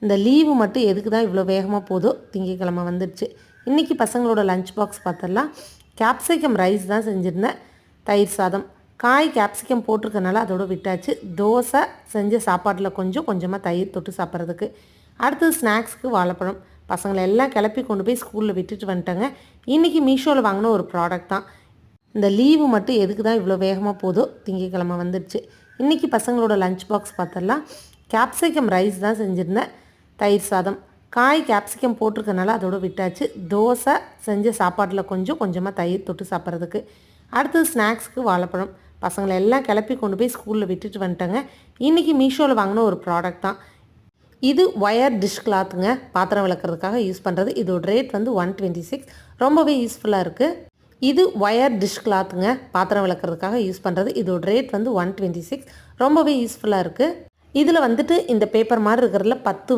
இந்த லீவு மட்டும் எதுக்கு தான் இவ்வளோ வேகமாக போதோ, திங்கக்கிழமை வந்துடுச்சு. இன்றைக்கி பசங்களோட லஞ்ச் பாக்ஸ் பார்த்தரலாம். கேப்சிகம் ரைஸ் தான் செஞ்சுருந்தேன். தயிர் சாதம், காய் கேப்சிகம் போட்டிருக்கனால அதோட விட்டாச்சு. தோசை செஞ்ச சாப்பாட்டில் கொஞ்சமாக தயிர் தொட்டு சாப்பிட்றதுக்கு. அடுத்தது ஸ்நாக்ஸுக்கு வாழைப்பழம். பசங்களை எல்லாம் கிளப்பி கொண்டு போய் ஸ்கூலில் விட்டுட்டு வந்துட்டாங்க. இன்றைக்கி மீஷோவில் வாங்கின ஒரு ப்ராடக்ட் தான். இந்த லீவு மட்டும் எதுக்கு தான் இவ்வளோ வேகமாக போதோ, திங்கக்கிழமை வந்துடுச்சு. இன்றைக்கி பசங்களோட லஞ்ச் பாக்ஸ் பார்த்தரலாம். கேப்சிகம் ரைஸ் தான் செஞ்சுருந்தேன். தயிர் சாதம், காய் கேப்சிகம் போட்டிருக்கனால அதோட விட்டாச்சு. தோசை செஞ்ச சாப்பாட்டில் கொஞ்சமாக தயிர் தொட்டு சாப்பிட்றதுக்கு. அடுத்தது ஸ்நாக்ஸுக்கு வாழைப்பழம். பசங்களை எல்லாம் கிளப்பி கொண்டு போய் ஸ்கூலில் விட்டுட்டு வந்துட்டாங்க. இன்றைக்கி மீஷோவில் வாங்கின ஒரு ப்ராடக்ட் தான். இது ஒயர் டிஷ் கிளாத்துங்க. பாத்திரம் விளக்குறதுக்காக யூஸ் பண்ணுறது. இதோட ரேட் வந்து 126. ரொம்பவே யூஸ்ஃபுல்லாக இருக்குது. இது ஒயர் டிஷ் கிளாத்துங்க. பாத்திரம் விளக்குறதுக்காக யூஸ் பண்ணுறது. இதோட ரேட் வந்து 126. ரொம்பவே யூஸ்ஃபுல்லாக இருக்குது. இதில் வந்துட்டு இந்த பேப்பர் மாதிரி இருக்கிறதுல 10